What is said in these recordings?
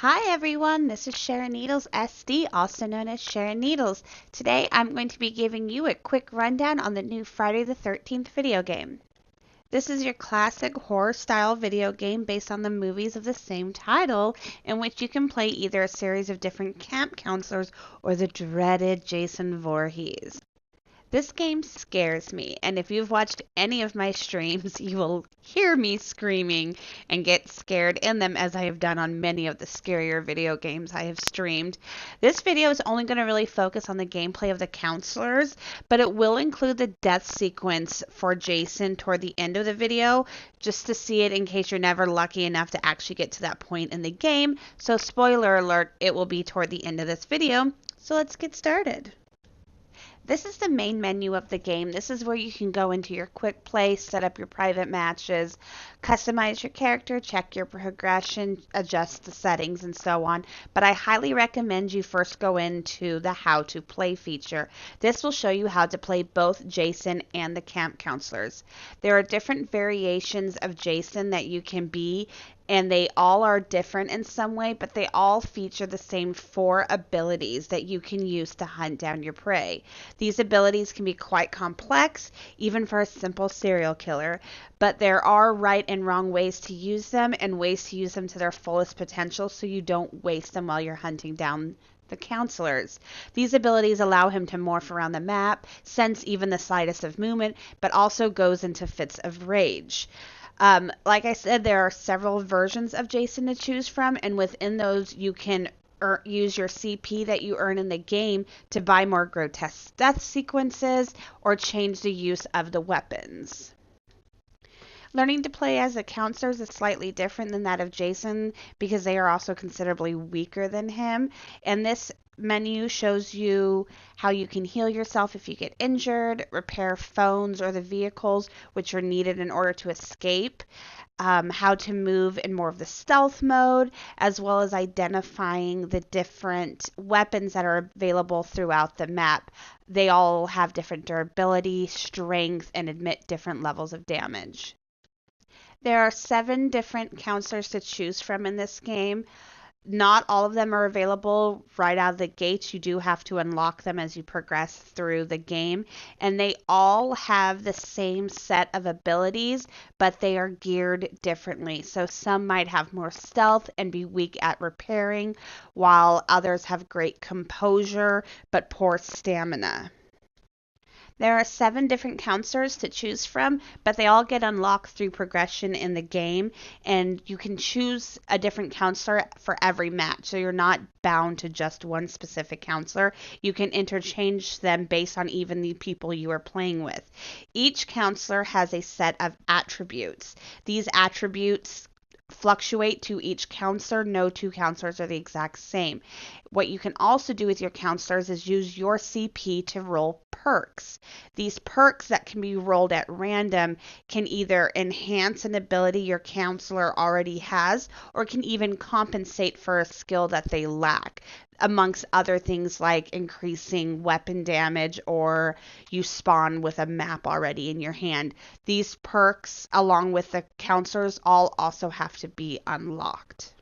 Hi everyone, this is Sharon Needles SD, also known as Sharon Needles. Today I'm going to be giving you a quick rundown on the new Friday the 13th video game. This is your classic horror style video game based on the movies of the same title, in which you can play either a series of different camp counselors or the dreaded Jason Voorhees. This game scares me, and if you've watched any of my streams, you will hear me screaming and get scared in them as I have done on many of the scarier video games I have streamed. This video is only going to really focus on the gameplay of the counselors, but it will include the death sequence for Jason toward the end of the video, just to see it in case you're never lucky enough to actually get to that point in the game. So spoiler alert, it will be toward the end of this video. So let's get started. This is the main menu of the game. This is where you can go into your quick play, set up your private matches, customize your character, check your progression, adjust the settings, and so on. But I highly recommend you first go into the how to play feature. This will show you how to play both Jason and the camp counselors. There are different variations of Jason that you can be, and they all are different in some way, but they all feature the same 4 abilities that you can use to hunt down your prey. These abilities can be quite complex, even for a simple serial killer, but there are right and wrong ways to use them and ways to use them to their fullest potential so you don't waste them while you're hunting down the counselors. These abilities allow him to morph around the map, sense even the slightest of movement, but also goes into fits of rage. Like I said, there are several versions of Jason to choose from, and within those you can use your CP that you earn in the game to buy more grotesque death sequences or change the use of the weapons. Learning to play as the counselors is slightly different than that of Jason because they are also considerably weaker than him. And this menu shows you how you can heal yourself if you get injured, repair phones or the vehicles which are needed in order to escape, how to move in more of the stealth mode, as well as identifying the different weapons that are available throughout the map. They all have different durability, strength, and admit different levels of damage. There are 7 different counselors to choose from in this game. Not all of them are available right out of the gates. You do have to unlock them as you progress through the game. And they all have the same set of abilities, but they are geared differently. So some might have more stealth and be weak at repairing, while others have great composure but poor stamina. There are 7 different counselors to choose from, but they all get unlocked through progression in the game, and you can choose a different counselor for every match. So you're not bound to just one specific counselor. You can interchange them based on even the people you are playing with. Each counselor has a set of attributes. These attributes fluctuate to each counselor. No 2 counselors are the exact same. What you can also do with your counselors is use your CP to roll perks. These perks that can be rolled at random can either enhance an ability your counselor already has or can even compensate for a skill that they lack, amongst other things like increasing weapon damage or you spawn with a map already in your hand. These perks, along with the counselors, all also have to be unlocked.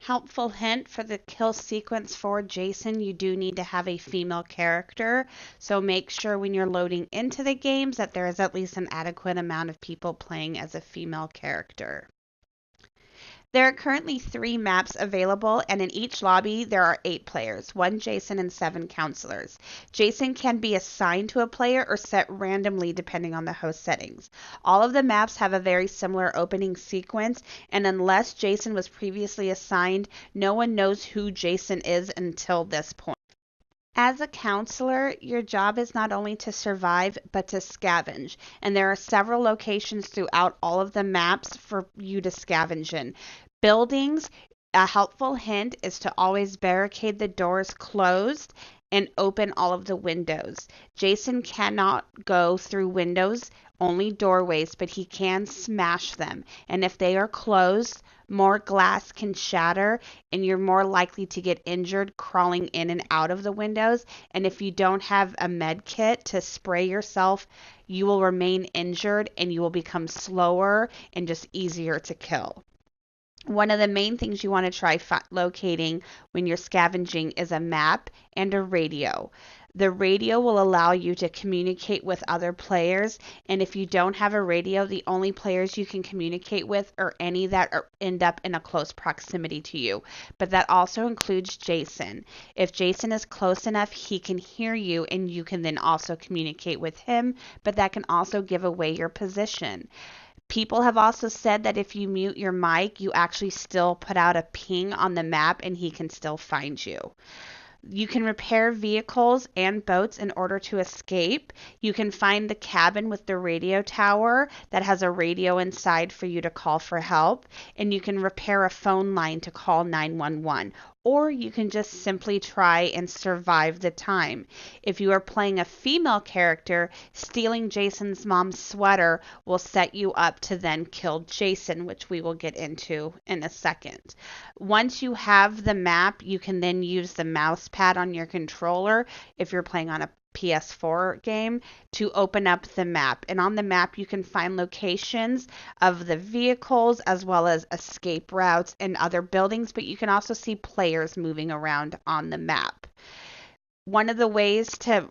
Helpful hint for the kill sequence for Jason, you do need to have a female character, so make sure when you're loading into the games that there is at least an adequate amount of people playing as a female character. There are currently 3 maps available, and in each lobby there are 8 players, 1 Jason and 7 counselors. Jason can be assigned to a player or set randomly depending on the host settings. All of the maps have a very similar opening sequence, and unless Jason was previously assigned, no one knows who Jason is until this point. As a counselor, your job is not only to survive, but to scavenge. And there are several locations throughout all of the maps for you to scavenge in. Buildings, a helpful hint is to always barricade the doors closed and open all of the windows. Jason cannot go through windows, only doorways, but he can smash them. And if they are closed, more glass can shatter and you're more likely to get injured crawling in and out of the windows. And if you don't have a med kit to spray yourself, you will remain injured and you will become slower and just easier to kill. One of the main things you want to try locating when you're scavenging is a map and a radio. The radio will allow you to communicate with other players, and if you don't have a radio, the only players you can communicate with are any that end up in a close proximity to you. But that also includes Jason. If Jason is close enough, he can hear you, and you can then also communicate with him, but that can also give away your position. People have also said that if you mute your mic, you actually still put out a ping on the map and he can still find you. You can repair vehicles and boats in order to escape. You can find the cabin with the radio tower that has a radio inside for you to call for help. And you can repair a phone line to call 911. Or you can just simply try and survive the time. If you are playing a female character, stealing Jason's mom's sweater will set you up to then kill Jason, which we will get into in a second. Once you have the map, you can then use the mouse pad on your controller if you're playing on a PS4 game to open up the map. And on the map, you can find locations of the vehicles as well as escape routes and other buildings, but you can also see players moving around on the map. One of the ways to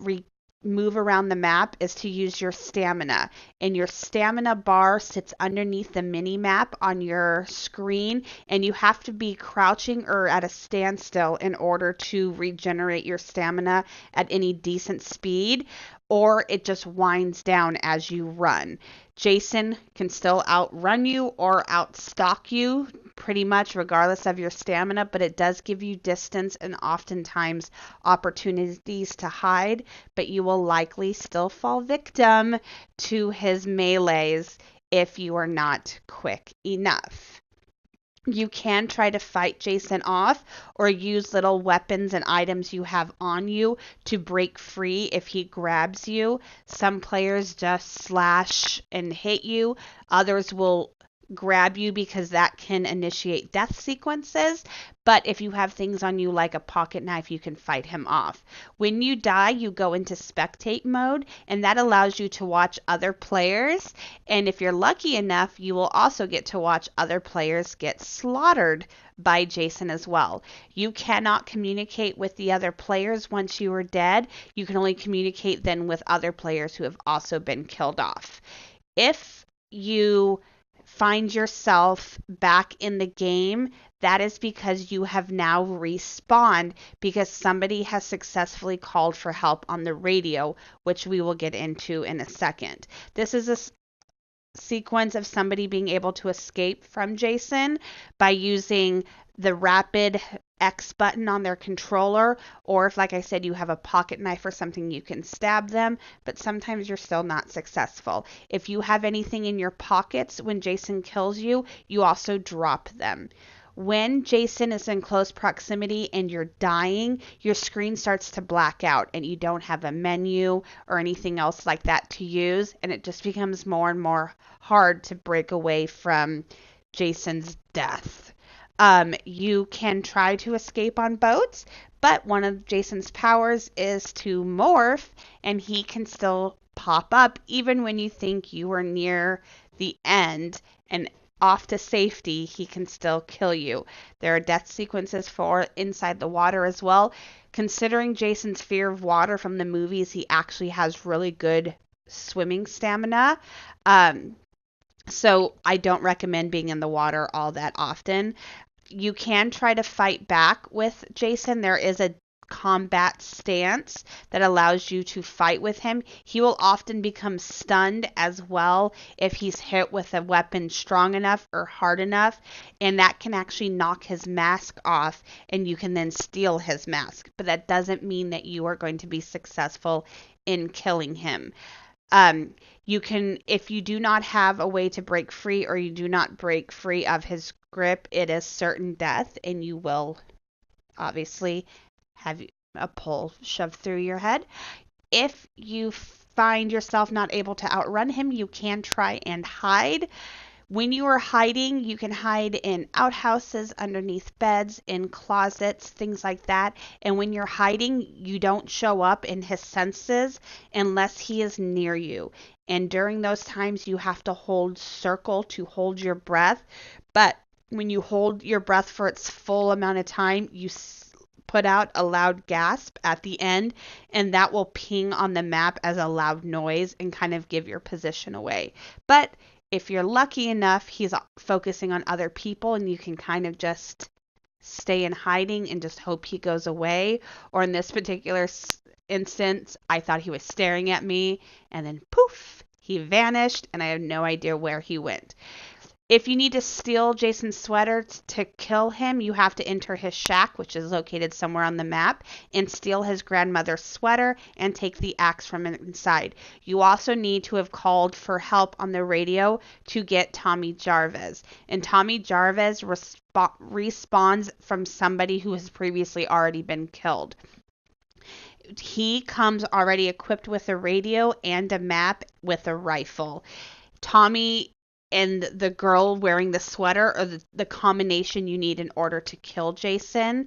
move around the map is to use your stamina, and your stamina bar sits underneath the mini map on your screen, and you have to be crouching or at a standstill in order to regenerate your stamina at any decent speed, or it just winds down as you run. Jason can still outrun you or outstalk you pretty much regardless of your stamina, but it does give you distance and oftentimes opportunities to hide, but you will likely still fall victim to his melees if you are not quick enough. You can try to fight Jason off or use little weapons and items you have on you to break free if he grabs you. Some players just slash and hit you. Others will grab you because that can initiate death sequences. But if you have things on you like a pocket knife, you can fight him off. When you die, you go into spectate mode, and that allows you to watch other players. And if you're lucky enough, you will also get to watch other players get slaughtered by Jason as well. You cannot communicate with the other players once you are dead. You can only communicate then with other players who have also been killed off. If you find yourself back in the game, that is because you have now respawned because somebody has successfully called for help on the radio, which we will get into in a second. This is a sequence of somebody being able to escape from Jason by using the rapid X button on their controller, or if, like I said, you have a pocket knife or something, you can stab them, but sometimes you're still not successful. If you have anything in your pockets when Jason kills you, you also drop them. When Jason is in close proximity and you're dying, your screen starts to black out and you don't have a menu or anything else like that to use, and it just becomes more and more hard to break away from Jason's death. You can try to escape on boats, but one of Jason's powers is to morph, and he can still pop up even when you think you are near the end and off to safety. He can still kill you. There are death sequences for inside the water as well. Considering Jason's fear of water from the movies, he actually has really good swimming stamina. So I don't recommend being in the water all that often. You can try to fight back with Jason. There is a combat stance that allows you to fight with him. He will often become stunned as well if he's hit with a weapon strong enough or hard enough, and that can actually knock his mask off, and you can then steal his mask. But that doesn't mean that you are going to be successful in killing him. You can, if you do not have a way to break free or you do not break free of his grip, it is certain death, and you will obviously have a pole shoved through your head. If you find yourself not able to outrun him, you can try and hide. When you are hiding, you can hide in outhouses, underneath beds, in closets, things like that. And when you're hiding, you don't show up in his senses unless he is near you. And during those times, you have to hold circle to hold your breath. But when you hold your breath for its full amount of time, you put out a loud gasp at the end, and that will ping on the map as a loud noise and kind of give your position away. But if you're lucky enough, he's focusing on other people and you can kind of just stay in hiding and just hope he goes away. Or in this particular instance, I thought he was staring at me and then poof, he vanished and I have no idea where he went. If you need to steal Jason's sweater to kill him, you have to enter his shack, which is located somewhere on the map, and steal his grandmother's sweater and take the axe from inside. You also need to have called for help on the radio to get Tommy Jarvis. And Tommy Jarvis respawns from somebody who has previously already been killed. He comes already equipped with a radio and a map with a rifle. Tommy and the girl wearing the sweater are the combination you need in order to kill Jason.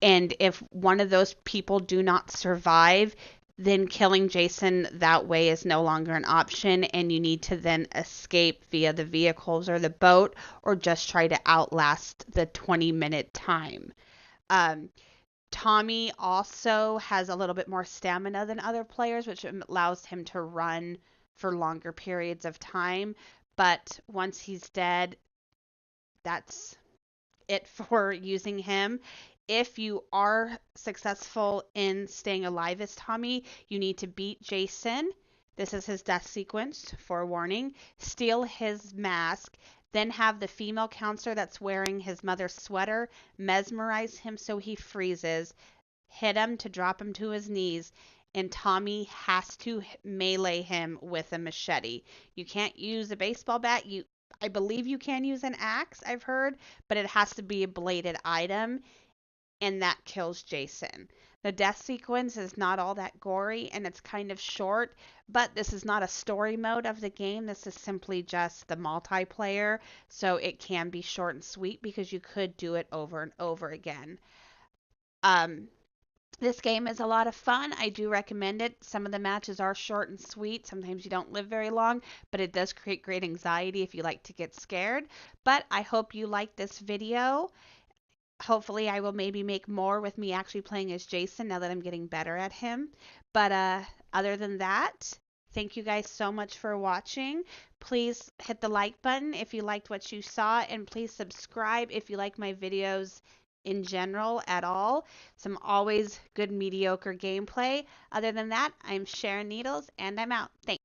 And if one of those people do not survive, then killing Jason that way is no longer an option, and you need to then escape via the vehicles or the boat, or just try to outlast the 20-minute time. Tommy also has a little bit more stamina than other players, which allows him to run for longer periods of time. But once he's dead, that's it for using him. If you are successful in staying alive as Tommy, you need to beat Jason. This is his death sequence, forewarning. Steal his mask, then have the female counselor that's wearing his mother's sweater mesmerize him so he freezes, hit him to drop him to his knees, and Tommy has to melee him with a machete. You can't use a baseball bat. I believe you can use an axe, I've heard, but it has to be a bladed item, and that kills Jason. The death sequence is not all that gory, and it's kind of short, but this is not a story mode of the game. This is simply just the multiplayer, so it can be short and sweet because you could do it over and over again. This game is a lot of fun. I do recommend it. Some of the matches are short and sweet. Sometimes you don't live very long, but it does create great anxiety if you like to get scared. But I hope you liked this video. Hopefully I will maybe make more with me actually playing as Jason now that I'm getting better at him. But other than that, thank you guys so much for watching. Please hit the like button if you liked what you saw, and please subscribe if you like my videos in general at all. Some always good mediocre gameplay. Other than that, I'm Sharon Needles and I'm out. Thanks.